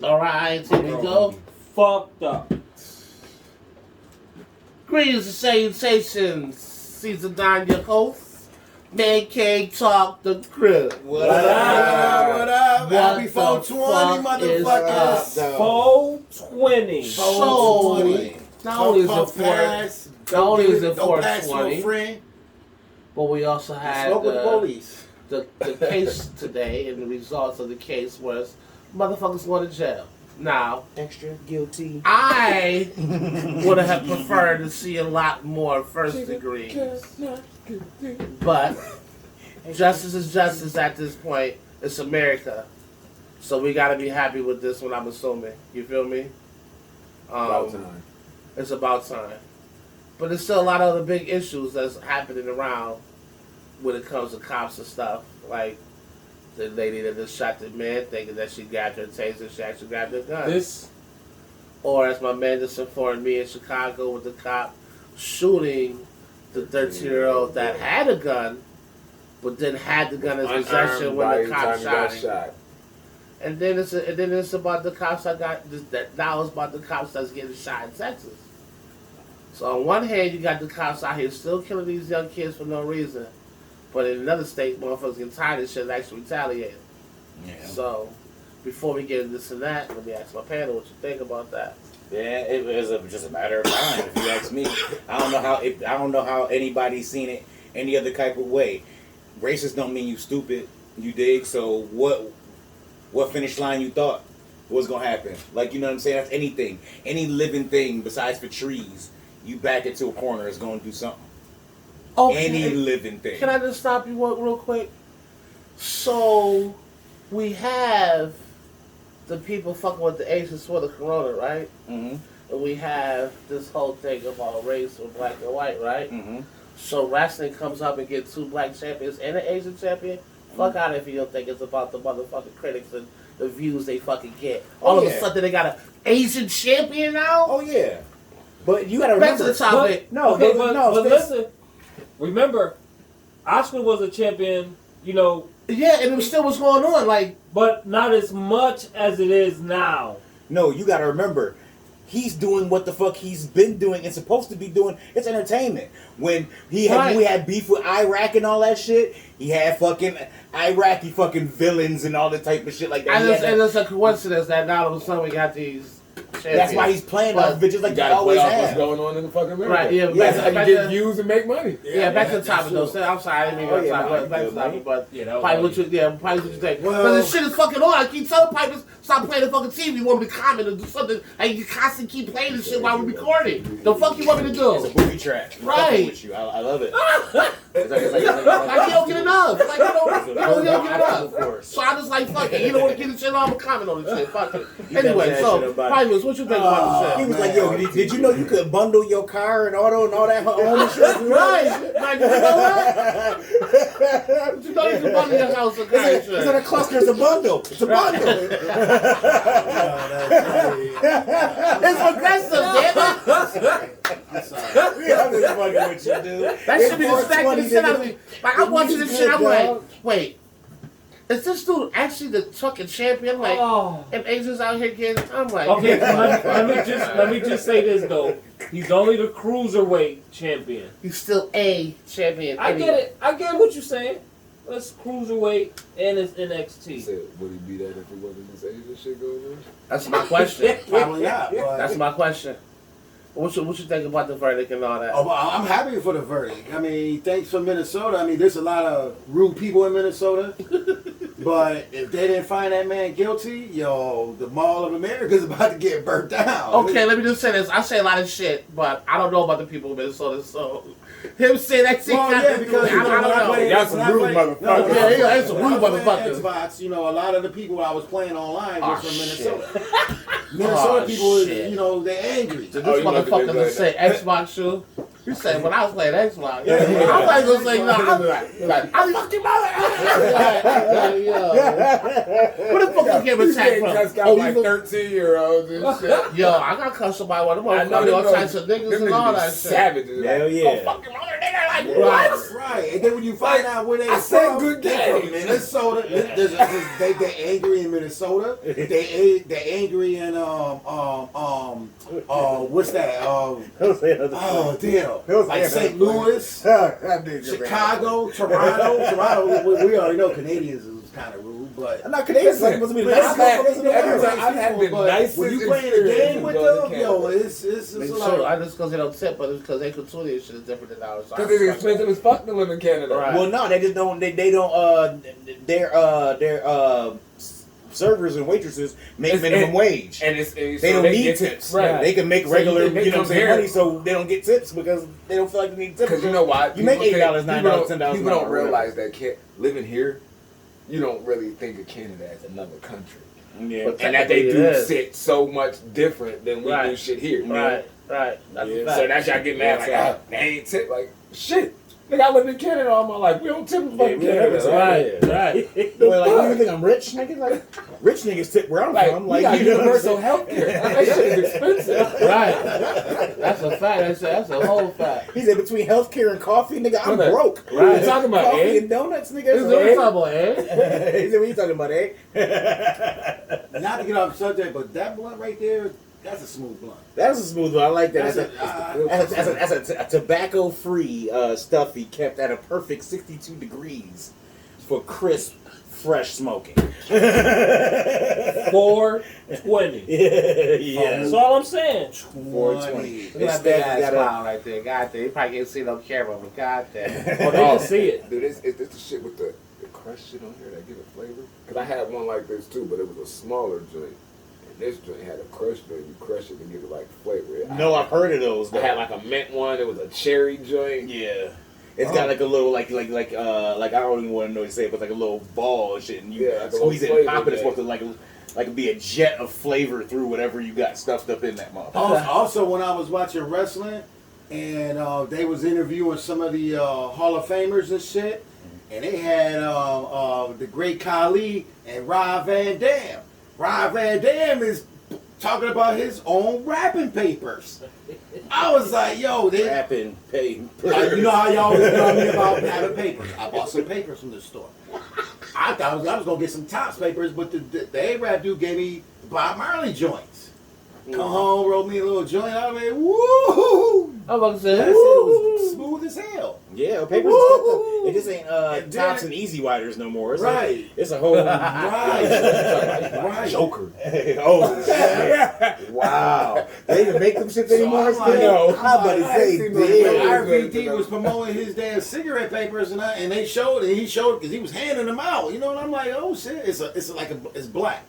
Alright, here we go. Fucked up. Greetings and salutations. Season 9, your host. Man Cave Talk the Crib. What up? What up? Happy 420, motherfuckers. 420. So, not only is it 420, friend. but we also had Smoke with the police. the case today, and the results of the case was motherfuckers going to jail. Now, Extra guilty. I would have preferred to see a lot more first degrees. But justice is justice at this point. It's America. So we got to be happy with this one, I'm assuming. You feel me? About time. It's about time. But there's still a lot of other big issues that's happening around when it comes to cops and stuff. Like the lady that just shot the man thinking that she grabbed her taser, she actually grabbed her gun. Or as my man just informed me in Chicago with the cop shooting the 13-year-old that had a gun, but then had the gun in his possession when the cop shot him. And then it's about the cops now it's about the cops that's getting shot in Texas. So on one hand, you got the cops out here still killing these young kids for no reason, but in another state, motherfuckers getting tired of shit and actually retaliating. Yeah. So before we get into this and that, let me ask my panel what you think about that. Yeah, it was just a matter of time. If you ask me, I don't know how anybody's seen it any other type of way. Racist don't mean you stupid. You dig? So what finish line you thought was gonna happen? Like, you know what I'm saying? That's anything, any living thing besides for trees. You back it to a corner is gonna do something. Okay. Any living thing. Can I just stop you real quick? So we have the people fucking with the Asians for the corona, right? Mm-hmm. And we have this whole thing about race or black and white, right? Mm-hmm. So wrestling comes up and gets 2 black champions and an Asian champion. Fuck out if you don't think it's about the motherfucking critics and the views they fucking get. All of a sudden they got an Asian champion now? Oh yeah. But you gotta remember. Back to the topic. But listen. Remember, Oscar was a champion, Yeah, and it still was going on, like. but not as much as it is now. No, you gotta remember, he's doing what the fuck he's been doing and supposed to be doing. It's entertainment. When we had beef with Iraq and all that shit, he had fucking Iraqi fucking villains and all the type of shit like that. And it's a coincidence that now all of a sudden we got these champions. That's why he's playing those bitches like they always have. What's going on in the fucking America. Right, yeah. That's how you get views and make money. Yeah, back to the topic though. I'm sorry, I didn't mean to back to the topic, but probably what you think. Because this shit is fucking on. I keep telling Pipers, stop playing the fucking TV. You want me to comment or do something, and you constantly keep playing this shit while we're recording. The fuck you want me to do? It's a movie track. Right. With you. I love it. Like you don't get enough. Like you don't get enough. So I just like fuck it. You don't want to get the shit on, I'm gonna comment on the shit. Fuck it. Anyway, so Pipers, what you think about this shit? He was like, yo, did you know you could bundle your car and auto and all that home shit? Right. Like, you know what? You know you can bundle your house and car and shit. It's not a cluster, it's a bundle. It's a bundle. It's progressive, damn it. I'm sorry. I'm just fucking with you, dude. That should be distracting the shit out of me. Like, I'm watching this shit, I'm like, wait, is this dude actually the fucking champion? Like, and Asians out here getting, I'm like, Okay, let me just say this though. He's only the cruiserweight champion. he's still a champion. I get it. I get what you're saying. It's cruiserweight and it's NXT. Said, would he be that if it wasn't this Asian shit going on? That's my question. Probably not. But That's my question. What you think about the verdict and all that? Oh, I'm happy for the verdict. I mean, thanks for Minnesota. I mean, there's a lot of rude people in Minnesota. But if they didn't find that man guilty, the Mall of America is about to get burnt down. Okay, let me just say this. I say a lot of shit, but I don't know about the people in Minnesota, so him saying that shit, Because I don't know. Y'all some rude motherfuckers. Yeah, some rude motherfuckers. Xbox, a lot of the people I was playing online was from Minnesota. Shit. Minnesota people, shit. they angry. So this motherfucker just say Xbox shoe. You said when I was playing Xbox. I'm like gonna say no. I'm like, I fucked your mother. Where the fuck you get attacked from? Just got like 13-year-olds and shit. Yo, I got cussed by one of them. I know all types of niggas and all that shit. Savages. Hell yeah. Fuck your mother, nigga. Like Right. what? Right, and then when you find out where they I said from, good they from game. Minnesota. They angry in Minnesota. They angry in what's that? Oh damn, like St. Louis, Chicago, Toronto. We already know Canadians is kind of rude, but I'm not Canadian. Like, supposed to be the I've nicest had, motherfuckers in the every world. time I've had the But nicest when you playing the game with them, yo, it's Me a too. lot. I just because they don't tip, but it's because they consume shit is different than ours. So Because it's expensive as fuck to live in Canada. Right. Well, no, they just don't. They don't. Their servers and waitresses make It's- minimum and- wage. And it's They so don't need get tips. Right. They can make So regular, you can compare. money, so they don't get tips because they don't feel like they need tips. Because you know why? You make People $8, think- $9, $10. People an don't hour, realize that living here, you don't really think of Canada as another country. Yeah. But And that they technically do it is. shit so much different than we Right. do shit here. Right. That's a Yeah. fact. So that's y'all get mad like, Yeah. they ain't tip. Like, shit. Nigga, I lived in Canada all my life. We don't tip in fucking Yeah, Canada. Right. Right. Well, like, you think I'm rich, nigga? Like, rich niggas tip where I'm Like, from. we Like, got you know what I'm universal saying? health care. That shit is expensive. Right. That's a fact. That's a whole fact. He said between healthcare and coffee, nigga, I'm Brother, broke. What are Right. you talking about, Coffee Ed? and donuts, nigga. This is what we're talking about, eh? He said, what you talking about, eh? Not to get off the subject, but that blunt right there, that's a smooth blunt. That's a smooth one. I like that. That's As a tobacco-free stuffy kept at a perfect 62 degrees for crisp, fresh smoking. 420. Yeah. That's all I'm saying. 420. Look at that big ass clown right there. God damn. You probably can't see no camera, but god damn. Oh, they can see it. Dude, it's the shit with the crushed shit on here that give it flavor. Because I had one like this too, but it was a smaller joint. And this joint had a crushed joint. You crush it and give it like flavor. No, I've heard of those. I had like a mint one. It was a cherry joint. Yeah. It's got like a little like I don't even want to know what to say, but like a little ball and shit, and you Yeah, like a squeeze it little and pop it. It's flavor, supposed to like be a jet of flavor through whatever you got stuffed up in that motherfucker. Also, when I was watching wrestling, and they was interviewing some of the Hall of Famers and shit, and they had the Great Khali and Rob Van Dam. Rob Van Dam is talking about his own wrapping papers. I was like, yo, they. Rapping, pay. Like, you know how y'all always tell me about having papers. I bought some papers from the store. I thought I was gonna get some Topps papers, but the A-Rap dude gave me Bob Marley joints. Come home, roll me a little joint. I mean, woo! I'm about to say, That shit was smooth as hell. Yeah, papers. Woo! It just ain't And then- Tops and Easy Widers no more. It's Right. It's a whole Right. Joker. Oh shit! Wow. They even make them shit anymore. So I'm like, No, I'm how about to like, say When did? RVD was promoting his damn cigarette papers and they showed it, he showed because he was handing them out. You know, and I'm like, oh shit, it's black.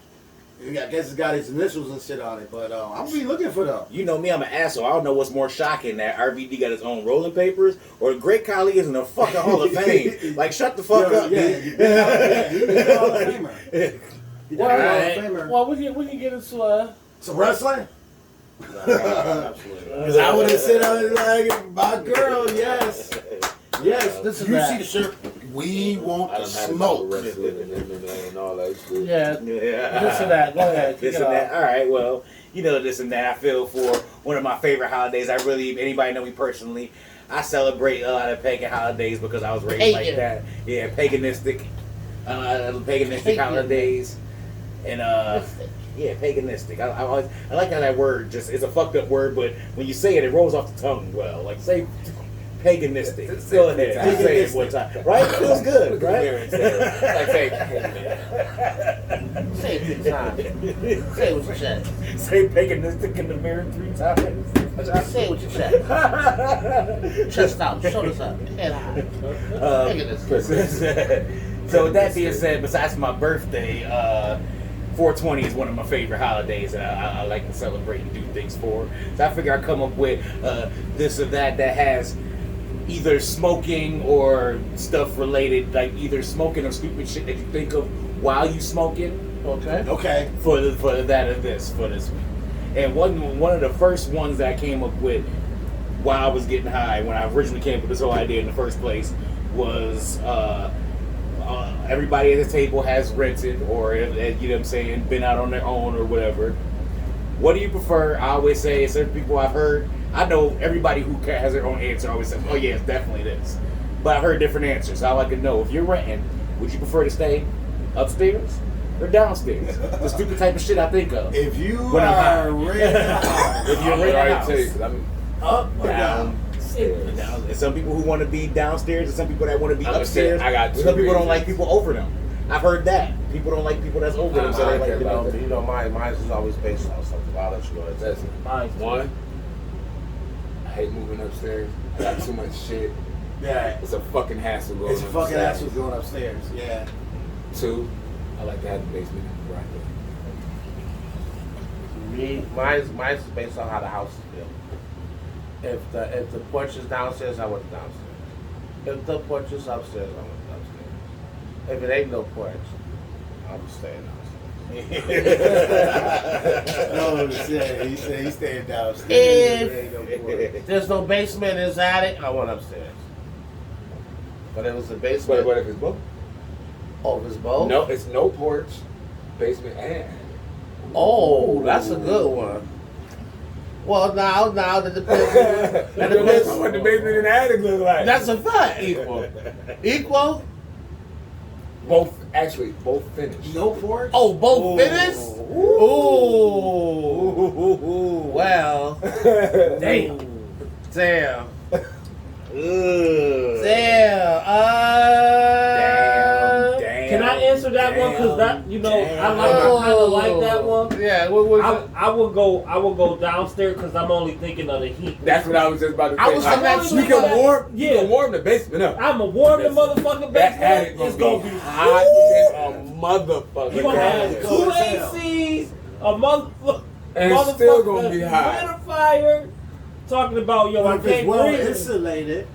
I guess it's got his initials and shit on it, but I'm gonna be looking for them. You know me, I'm an asshole. I don't know what's more shocking, that RVD got his own rolling papers or Great Khali is in the fucking Hall of Fame. Like, shut the fuck up. Yeah, dude. he's a Hall of Famer. He's a Hall of Famer. well, we can get into Some wrestling? absolutely. Because I would have said, I was like, my girl, yes. Yes, This is you that. see the shirt. We want I the done had smoke. wrestling and MMA and all that shit. Yeah. Yeah. This and that. Go ahead. Kick This it and that. off. All right, well, you know this and that. I feel for one of my favorite holidays. Anybody know me personally, I celebrate a lot of pagan holidays because I was raised like Pagan. that. Yeah, paganistic Pagan. holidays. And yeah, paganistic. I like how that word just is a fucked up word, but when you say it, it rolls off the tongue well. Like say paganistic. Go ahead, just say it one time. Right? It feels good, Look at the mirror and say it. Like, say, hey, man. Say it 3 times. Say it with your chest. Say paganistic in the mirror 3 times. Say it with your chest. Chest out, shoulders up, head high. Look at this. So with that being said, besides my birthday, 420 is one of my favorite holidays, and I like to celebrate and do things for. So I figure I come up with this or that has either smoking or stuff related, like either smoking or stupid shit that you think of while you smoking. Okay. Okay. For this week. And one of the first ones that I came up with while I was getting high, when I originally came up with this whole idea in the first place, was everybody at the table has rented or, you know what I'm saying, been out on their own or whatever. What do you prefer? I always say, certain people I've heard, I know everybody who has their own answer always says, "Oh yeah, it's definitely this." But I've heard different answers. So I like to know, if you're renting, would you prefer to stay upstairs or downstairs? The stupid type of shit I think of. If you When I'm high. are renting a house, If you're renting a house, I'm up or down? downstairs. There's some people who want to be downstairs, and some people that want to be I'm gonna upstairs. say I got two Some people don't reasons. like people over them. I've heard that people don't like people that's over them, so they like Mine is always based on something. I'll let you know. That's Mine's one. I hate moving upstairs. I got too much shit. Yeah. It's a fucking hassle going It's a fucking upstairs. hassle going upstairs. Yeah. Two, I like to have the basement right Mine's based on how the house is built. If the porch is downstairs, I want it downstairs. If the porch is upstairs, I want it upstairs. If it ain't no porch, I'm staying downstairs. No, he said he's staying downstairs. If- There ain't no porch. There's no basement in his attic, I want upstairs. But if it's a there. basement, What if it's both? oh, if it's both? No, it's no porch, basement, and Oh, that's a good one. Well, now that depends. That depends. what the basement and the attic look like. That's a fact. Equal? both finished. No porch? Oh, both finished? Ooh. Well. Damn. Damn. Can I answer that one? Because that, I kind of like that one. Yeah, what was it? I would go downstairs because I'm only thinking of the heat. That's what I was just about to say. I was thinking that you too, can but- warm, you Yeah. can warm the basement up. I'm a warm the motherfucking That attic basement. It's gonna gonna be be hot as a motherfucker. You gonna have It's two cold as hell. ACs, a motherfucker, And it's still gonna be hot. Humidifier. Talking about Well, I if it's can't well breathe. insulated,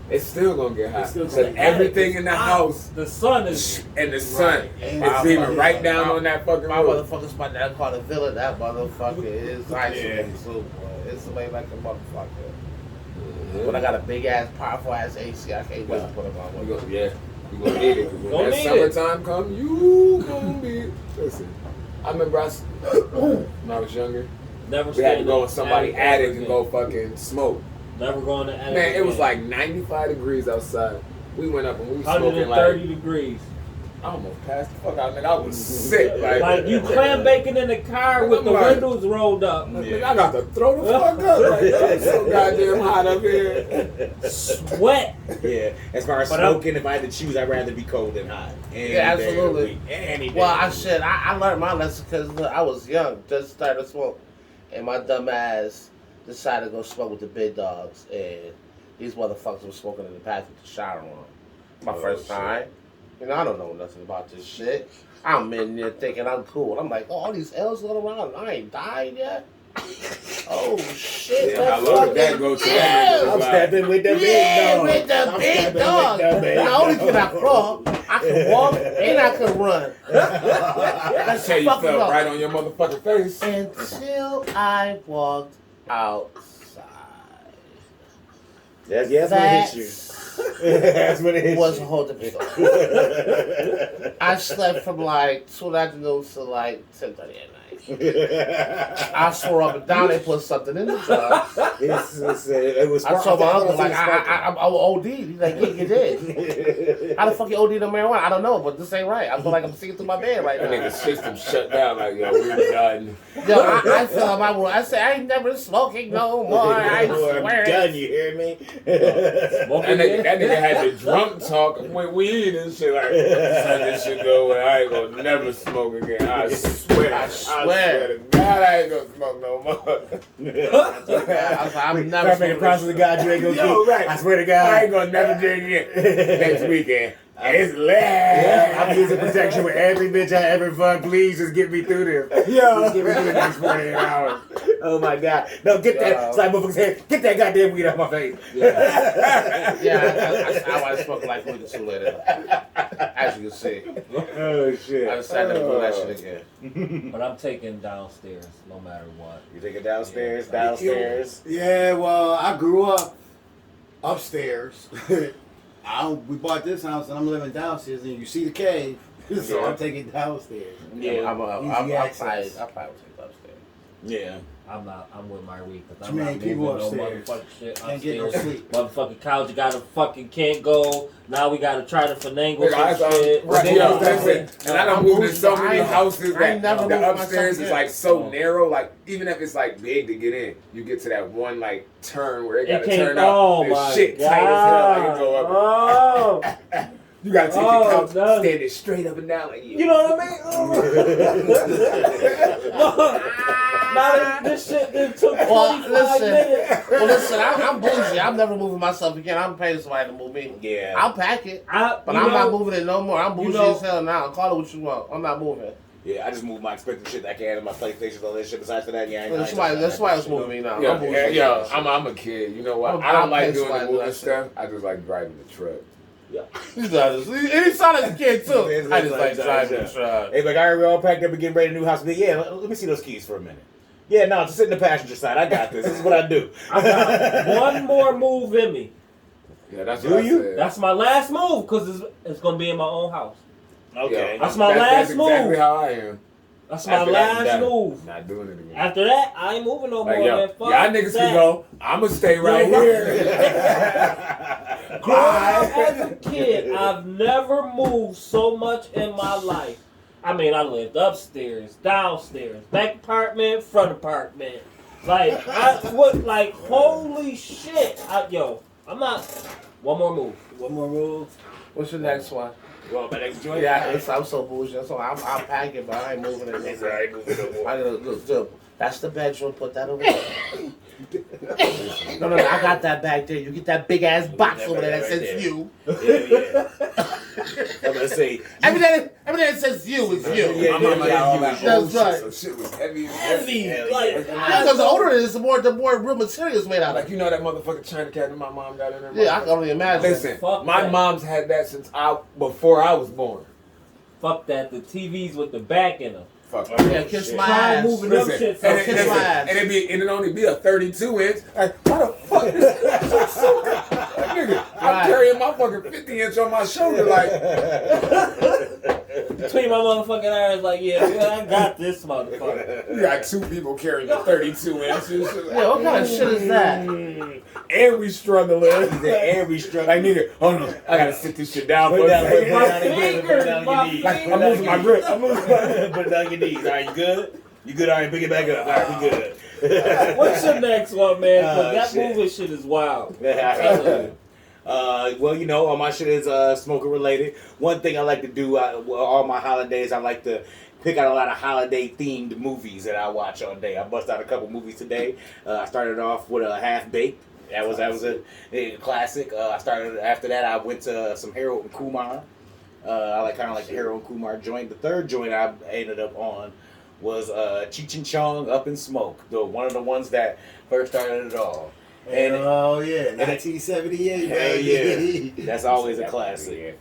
It's still gonna get hot. It's still So gonna get hot. everything in the house The sun is. and the sun And is even right down my- on that fucking My roof. motherfucker's about to call the villa. That motherfucker is isolated too, boy. It's way like a motherfucker. But I got a big ass, powerful ass AC. I can't wait to put it on. You gonna, yeah, you gonna need it. 'Cause when Gonna that need it. summertime come, you gonna be. Listen, I remember when I was younger, Never we had to stayed go in in somebody's attic attic ever and again. go fucking smoke. Never going to attic. Man, it was again. like 95 degrees outside. We went up and we was smoking 130 like, degrees. I almost passed the fuck out, man. I was sick. Like you clam bacon in the car with the I'm like- windows rolled up. Nigga, I got to throw the fuck up. Like, it's so goddamn hot up here. Sweat. Yeah, as far as But I'm- smoking, if I had to choose, I'd rather be cold than hot. Any Yeah, day of the absolutely. week. Any day Well, of the I week. should. I learned my lesson because I was young, just started to smoke, and my dumb ass decided to go smoke with the big dogs, and these motherfuckers were smoking in the bathroom with the shower on. My first shit. time. I don't know nothing about this shit. I'm in there thinking I'm cool. I'm like, oh, all these L's going around. I ain't died yet. Oh shit! Yeah, I love it. That goes to that. I'm stepping with the Yeah, big dog. with the I'm big stepping dog. with the big Not only can I dog. crawl, I can walk and I can run. That's Tell you fucking fell up. right on your motherfucking face. Until I walked outside. That's when it hits you. That's when it hits Was a you. whole different story. I slept from like 2 in the afternoon to like 10:30 at night. I swore up and down they put something in the drugs. It was. I told my uncle like I OD. He's like, yeah, you did. How the fuck you OD on marijuana? I don't know, but this ain't right. I feel like I'm sticking through my bed right That now. nigga's system shut down. Like, yo, we're done. Yo, I fell on my room. I said I ain't never smoking no more. I swear. I'm done. You hear me? That nigga had the drunk talk with weed and shit. Like, son, this shit go away. I ain't gonna never smoke again. I swear. I swear to God, I ain't gonna smoke no more. I'm never Start making promises to God you ain't gonna Yo, keep. right. I swear to I God. ain't gonna never drink again. Next weekend. It's lit. Yeah, I'm using protection with every bitch I ever fuck. Please just get me through this. Just get me through the next 48 hours. Oh my God. No, get that. It's like motherfuckers head. Get that goddamn weed out my face. I was smoking like weed too later. As you can see, Oh shit. I decided to do that shit again. But I'm taking downstairs no matter what. You take it downstairs, downstairs. yeah, well, I grew up upstairs. We bought this house and I'm living downstairs, and you see the cave, so Yeah. I'm taking downstairs. Yeah, I'm Easy probably access. take upstairs. Yeah. I'm with my week because Too I'm many not people moving no upstairs. motherfucking shit Can't get no upstairs. sleep. Motherfucking couch, you gotta fucking can't go. Now we gotta try to finagle Nigga, some I- shit. right, Then yeah, you- that's it. And I done moved in so many houses I ain't that never the moved upstairs myself is like so narrow. Like even if it's like big to get in, you get to that one like turn where it It gotta can't. turn up. Oh There's my shit god! tight as hell. Like you go up. Oh, You gotta take Oh, your couch, no. stand it straight up and down like you know what I mean? Now this shit done took 25 minutes. Well, listen, I'm bougie. I'm never moving myself again. I'm paying somebody to move me. Yeah. I'll pack it, but You I'm know, not moving it no more. I'm bougie know- as hell now. Call it what you want. I'm not moving. Yeah, I just moved my expensive shit that I can handle, my PlayStation, all that shit. Besides that, yeah, I ain't That's why it's moving me now. Yeah, I'm bougie. yeah, I'm a kid. You know what? I I'll don't like pay doing somebody the to do moving that stuff. I just like driving the truck. He does. He sound like a kid too. I just like driving the truck. Hey, like, all right, we're all packed up and getting ready to new house. But yeah, let me see those keys for a minute. Yeah, no, just sit in the passenger side. I got this. This is what I do. I got one more move in me. Yeah, that's Do what you? I said. That's my last move because it's gonna be in my own house. Okay. Yeah. That's my last That's exactly move. how I am. That's my After that, I'm last done. move. Not doing it again. After that, I ain't moving no Like, more. yo, Man. Fuck y'all niggas that. can go. I'ma stay right Yo, here. Growing up as a kid, I've never moved so much in my life. I mean, I lived upstairs, downstairs, back apartment, front apartment. Like, holy shit. I'm not. One more move. One more move. What's your next one? Well, my next joint. Yeah, I'm so bougie. That's why I'm packing, but I ain't moving it. It's all right, moving no more. I gotta look. That's the bedroom. Put that over there. No, I got that back there. You get that big ass box That over there that right says there. you. Yeah. I'm gonna say. Everything that says you is you. Yeah, My mama got all that That's old shit, right. so shit was heavy. Heavy. Hell Like, yeah. Because the older it is, the more real material is made out Like of. you know that motherfucking China cat that my mom got in there. Yeah, I can only imagine. Listen, Fuck my that. mom's had that since before I was born. fuck that. The TVs with the back in them. Fuck. Yeah, kiss Shit. my Try ass. moving them Listen, shit. and, kiss my ass. it'd only be a 32 inch. Like, why the fuck is this so like, nigga, I'm Right. carrying my fucking 50 inch on my shoulder like Between my motherfucking eyes, like, yeah, I got this motherfucker. you got two people carrying the 32 inches. Yeah, what kind of shit is that? And we struggling. And we struggling. Like nigga, hold on, I gotta sit this shit down Put for it a down, put it second. down, put it down on your knees. Like, I'm losing my grip. I'm losing my Put it down on your knees. All right, you good? You good? All right, pick it back up. All right, we good. What's your next one, man? 'Cause that Shit. moving shit is wild. Well, you know, all my shit is smoker related. One thing I like to do, all my holidays, I like to pick out a lot of holiday themed movies that I watch all day. I bust out a couple movies today. I started off with Half Baked. That was a classic. I started after that. I went to some Harold and Kumar. I kind of like the Harold and Kumar joint. The third joint I ended up on was Cheech and Chong Up in Smoke. One of the ones that first started it all. And Oh yeah, 1978. hell baby. yeah, that's always a classic.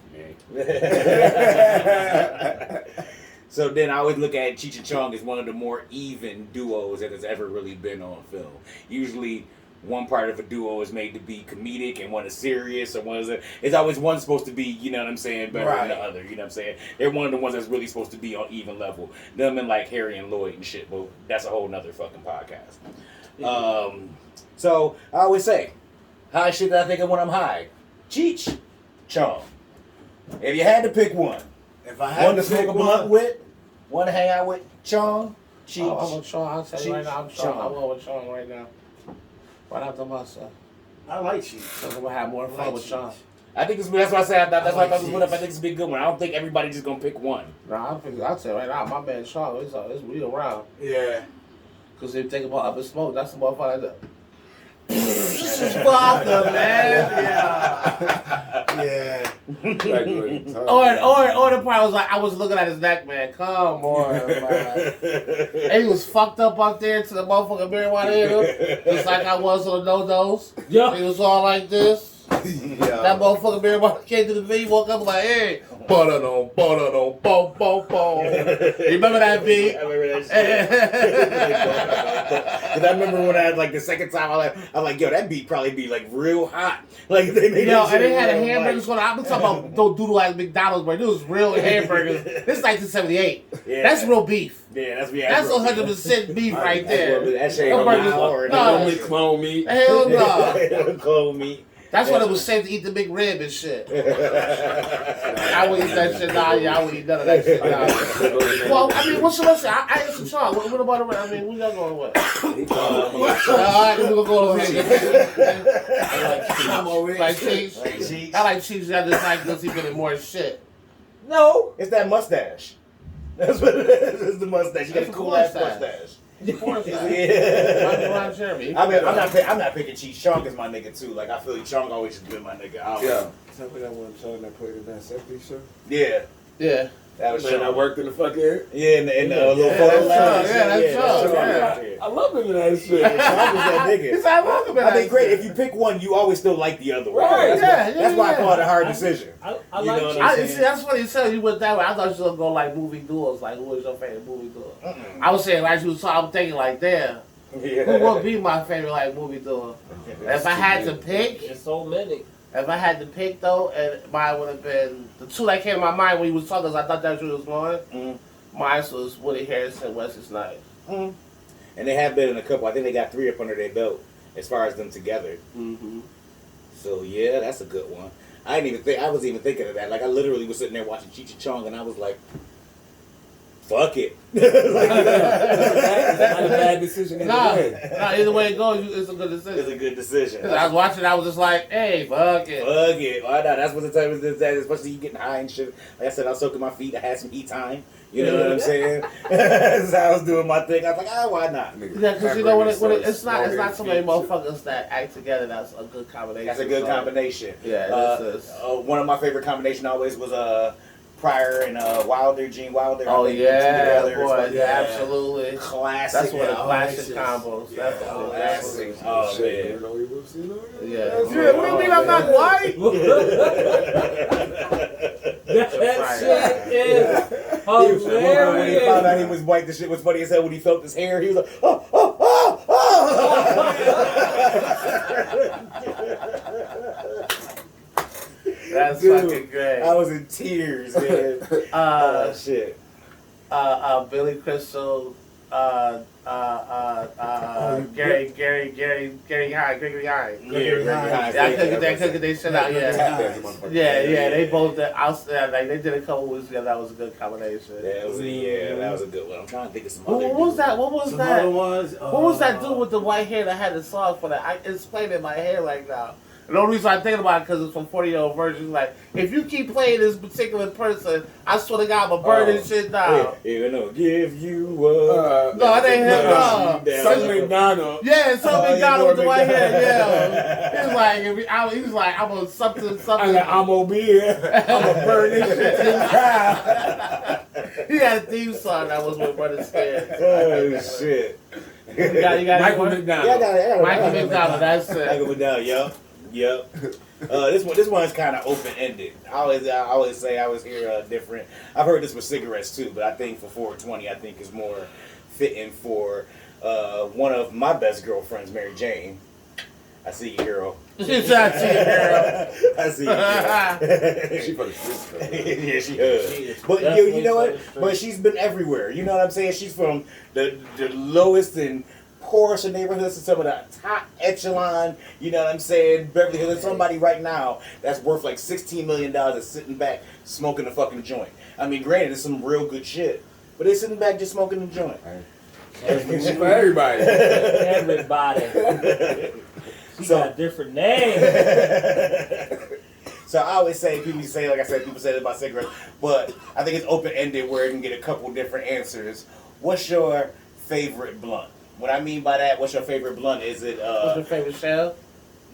So then I always look at Cheech and Chong as one of the more even duos that has ever really been on film. Usually one part of a duo is made to be comedic and one is serious, or one is it's always one supposed to be, you know what I'm saying, better than the Right. other. You know what I'm saying? They're one of the ones that's really supposed to be on even level. Them and like Harry and Lloyd and shit, but that's a whole nother fucking podcast. So I always say, high shit that I think of when I'm high. Cheech, Chong. If you had to pick one If I had to to smoke pick a blunt one, with, one to hang out with, Chong, Cheech. Oh, I'm with Sean. I'll tell you right now. I'm Sean. Sean. I'm going with Sean right now. Right after myself. I like Cheech. Because I'm going to have more I fun like with Cheech. Sean. I think that's why I say that's why I like thought this one up. I Cheech. think it's a big good one. I don't think everybody's just gonna pick one. I'll tell you right now, my man Sean, we around. Yeah. Because if you think about Up in Smoke, that's the motherfucker that. Father, man. Yeah. Or the part was like, I was looking at his neck, man. Come on, man. And he was fucked up out there to the motherfucking marijuana hit him. Just like I was on the no-dos. Yeah. He was all like this. That Yeah. motherfucking marijuana came to the V, woke up like, hey, boom, boom, boom. You remember that V? I remember that shit. Because I remember when I had like the second time, I'm like, yo, that beat probably be like real hot. Like they made Yo, that and they shit had a real, hamburgers like- going. I'm talking about don't doodle like McDonald's, but it was real hamburgers. This is 1978. Yeah. That's real beef. Yeah, that's That's 100% beef right there. That shit Them ain't burgers- no or no. Clone meat, clone meat. Hell no. Clone meat. That's when it was safe to eat the big rib and shit. I would eat that shit. Nah, yeah, I would eat none of that shit. Nah. Well, I mean, what's the rest? I ate some chalk. What about the rest? I mean, we got going with. All right, we're gonna go over here. I'm over Like here. cheese. Like cheese. I like cheese. I just like this even more shit. No, it's that mustache. That's what it is. It's the mustache. You got a That's a cool ass mustache. mustache. Yeah. Yeah. Jeremy. I mean, I'm not picking Cheech Chong as my nigga too. Like I feel like Chong always has been my nigga. Yeah. Something that one show that played in that 70s show. Yeah, Yeah. that was Man, I Chong. worked in the fucking. Yeah, in the little Yeah, photo that's lounge. Chong. Yeah, that's Chong. Chong. Yeah. I love him in that shit. Chong was that He nigga. said, welcome I think great. If you pick one, you always still like the other one. Right, That's why I yeah. call it a hard decision. I You like know what cheese. I'm See, that's funny you said you went that way. I thought you was gonna go like movie duels. Like, who was your favorite movie duel? I was saying, like, you was I'm thinking, like, damn, Yeah. who would be my favorite, like, movie duel? If I had to pick, There's so many. if I had to pick, though, and mine would have been the two that came to my mind when you was talking, 'cause I thought that's where you was going. Mhm. Mine was Woody Harrelson and Wesley Snipes. Mhm. And they have been in a couple. I think they got 3 up under their belt as far as them together. Mm-hmm. So yeah, that's a good one. I didn't even think. I was even thinking of that. Like I literally was sitting there watching Cheech and Chong, and I was like, "Fuck it." Like, It's not a bad decision either Nah, way. either way it goes, it's a good it's decision. a good decision. 'Cause I was watching, I was just like, hey, fuck it. Fuck it. Why not? That's what the time is. That especially you getting high and shit. Like I said, I was soaking my feet. I had some eat time. You know what I'm saying? So I was doing my thing. I was like, why not? Yeah, because you know when it's not so many motherfuckers that act together. That's a good combination. That's a good So, combination. Yeah, this is. One of my favorite combination always was Pryor and Wilder, Gene Wilder. Oh I think yeah, the two together. boy, It's yeah, like, absolutely. classic. That's one of the all classic that combos. shit. That's Yeah, all classic. that Oh Shit, man. you know, he was, you know, Yeah. that's Yeah, it. what do you mean I'm not white? That shit is When he found hilarious. out he was white, the shit was funny as hell when he felt his hair. He was like, oh. That's Dude, fucking great. I was in tears, man. Shit. Billy Crystal, Gary Hine. Yeah, I couldn't get that shit out. Yeah, they both like they did a couple weeks together. That was a good combination. That was a good one. I'm trying to think of some What other. was that? What was Some that? other ones. What was that dude with the white hair that had the song for that? It's playing in my head right now. And the only reason I'm thinking about it because it's from 40-year-old Virgin. Like, if you keep playing this particular person, I swear to God, I'm going to burn this shit down. Yeah, no, give you up. No, it ain't him, no. Son McDonald. Yeah, something got yeah, with the white Norman. hair, yeah. He was like, he was like, I'm going to something. I'm gonna be here. I'm gonna burn this shit to the ground. He had a theme song that was with Brother Scared. Oh, shit. You got Michael any more? Yeah, I McDonald. got it. Michael McDonald, that's Michael it. McDonald, yep. This one's kind of open ended. I always say I always hear different. I've heard this with cigarettes too, but I think for 420, I think is more fitting for one of my best girlfriends, Mary Jane. I see you, girl. She's not cheating, girl. I see you, girl. She for the streets, though. Yeah, she She is. is But definitely you know what? for the streets. But she's been everywhere. You know what I'm saying? She's from the lowest and poorest of neighborhoods to some of the top echelon. You know what I'm saying? Beverly Hills. There's somebody right now that's worth like $16 million that's sitting back smoking a fucking joint. I mean, granted, it's some real good shit, but they're sitting back just smoking a joint. It's for everybody. Everybody. She So- got a different name. So I always say, people say, like I said, people say it about cigarettes, but I think it's open ended where you can get a couple different answers. What's your favorite blunt? What I mean by that, what's your favorite blunt? Is it What's your favorite shell?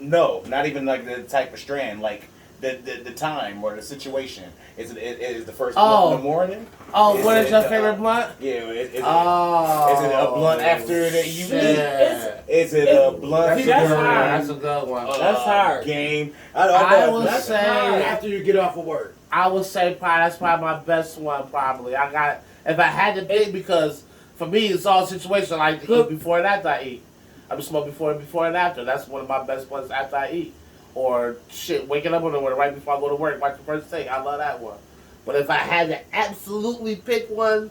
no, not even like the type of strand, like the time or the situation. Is it the first blunt in the morning? Oh, Is what is it, your favorite blunt? Yeah, is it Oh. a blunt after that you shit. eat? Is it a blunt? That's a That's good one. hard. That's a good one. That's hard. Game. I would That's say after you get off of work. I would say probably that's probably my best one. Probably if I had to pick because for me it's all situation like to eat before and after I eat. I be smoking before and after. That's one of my best ones after I eat. Or shit, waking up in the morning right before I go to work, watch the first thing. I love that one. But if I had to absolutely pick one,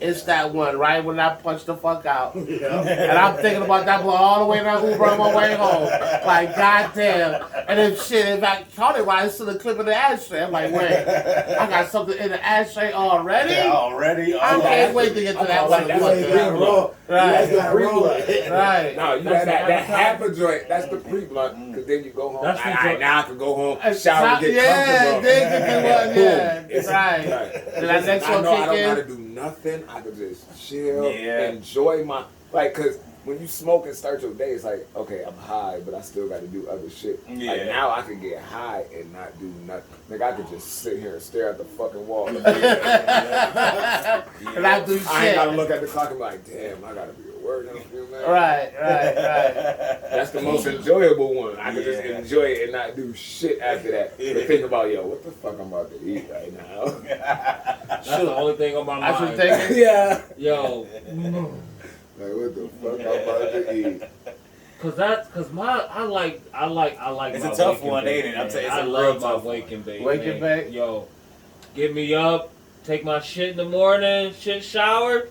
it's that one, right when I punch the fuck out. Yeah. And I'm thinking about that blow all the way down Hoover on my way home. Like, goddamn. And if I caught it while it's still a clip in the ashtray, I'm like, wait, I got something in the ashtray already? Yeah, already. I can't wait to get to that like one. that. Right. Right. Right. No, you got that half a joint. That's the pre-blunt. Because then you go home. That's the All right, joint. now I can go home, shower, and get Yeah, comfortable. then you can And do one, boom. It's right. And that next I one know I kick don't in. gotta do nothing. I can just chill, Yeah. enjoy my cause when you smoke and start your day, it's like, okay, I'm high, but I still got to do other shit. Yeah. Like now, I can get high and not do nothing. Like I could just sit here and stare at the fucking wall. And I do I ain't gotta shit. look at the clock and be like, damn, I gotta be at work in a few minutes. Right. That's the most enjoyable one. I can just enjoy it and not do shit after that. But think about, yo, what the fuck I'm about to eat right now? That's the only thing on my That's what mind. thinking. Yeah. Yo, Like what the fuck I'm about to eat? I like It's my a tough wake and one, bake, ain't it? I'm man. saying it's I a real love my tough one. wake and bake. Wake and man. bake? Yo, get me up, take my shit in the morning, shit showered.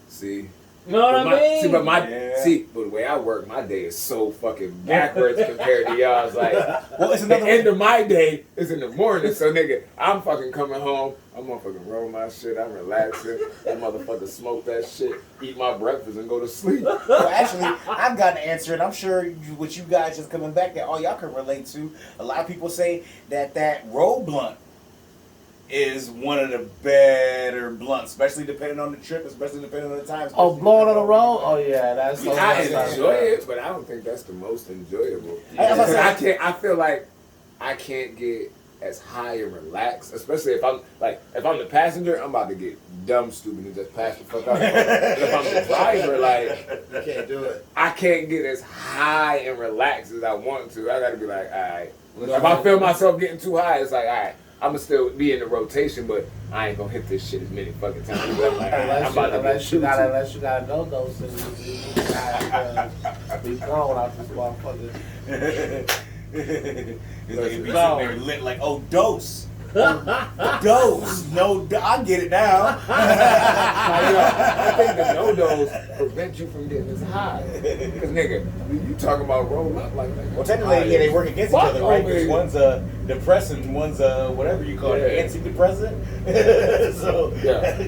See. You know what I mean? But Yeah. the way I work, my day is so fucking backwards compared to y'all's. Like, Well, it's the another end of my day is in the morning. So, nigga, I'm fucking coming home. I'm motherfucking roll my shit. I'm relaxing. I motherfucking smoke that shit, eat my breakfast, and go to sleep. Well, actually, I've got an answer, and I'm sure what you guys just coming back that all y'all can relate to. A lot of people say that roll blunt is one of the better blunts, especially depending on the trip, especially depending on the time. Oh, blowing on the road? Oh, yeah. That's so I nice. enjoy it, but I don't think that's the most enjoyable. Yeah. Because I feel like I can't get as high and relaxed, especially if I'm the passenger, I'm about to get dumb stupid and just pass the fuck out. But if I'm the driver, like You can't do it. I can't get as high and relaxed as I want to. I gotta be like, all right. If I feel myself getting too high, it's like, all right, I'm gonna still be in the rotation, but I ain't gonna hit this shit as many fucking times. But I'm like, all right, I'm about to Unless get you got no dose, you gotta be thrown out this motherfucker. It's like be sitting there lit like, oh, dose. Dose. No, I get it now. I think the no-dos prevent you from getting as high. Because, nigga, you talking about roll up like that. Well, technically, yeah, they work against each Fuck other, right? over Because here. one's a depressant, one's a whatever you call it, Yeah. antidepressant. So, Yeah.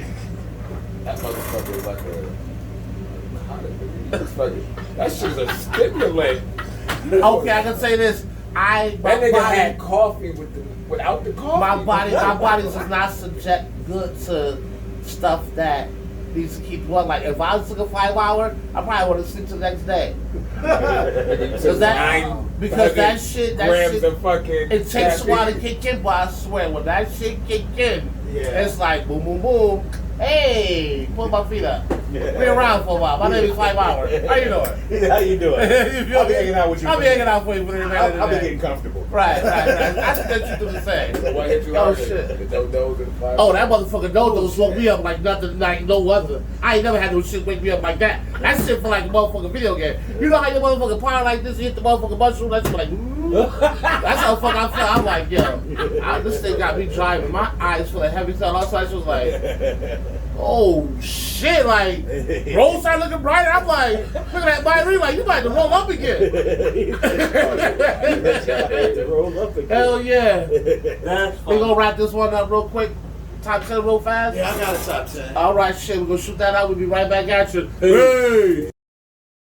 That motherfucker is like that shit's a stimulant. Okay, I can say this. That nigga had coffee without the coffee. My body is not subject good to stuff that needs to keep going. Like if I was took a 5 hour, I probably would have sleep till the next day. Because that shit, grams of fucking. it takes a while to caffeine. kick in, but I swear when that shit kick in, Yeah. it's like boom, boom, boom. Hey, put my feet up. Be around for a while. My name is 5 hours. How you doing? how you doing? You feel I'll be me? hanging out with you. I'll be hanging out for you for the remainder of the I'll be day. getting comfortable. Right. I think that you do the same. What hit you Oh harder? shit. The do-dos and the fire? Oh, that motherfucker Dodo woke me up like nothing, like no other. I ain't never had no shit wake me up like that. That shit feel like a motherfucking video game. You know how your motherfucking power like this, you hit the motherfucking mushroom, that's like, that's how the fuck I feel. I'm like, yo, this thing got me driving. My eyes feel like heavy stuff. Also, I was like, oh shit, like, roll started looking brighter. I'm like, look at that battery, like, you about to roll up again. Roll up again. Hell yeah. That's We fun. gonna wrap this one up real quick. Top 10 real fast. Yeah, I got a top 10. All right, shit. We're gonna shoot that out. We'll be right back at you. Hey.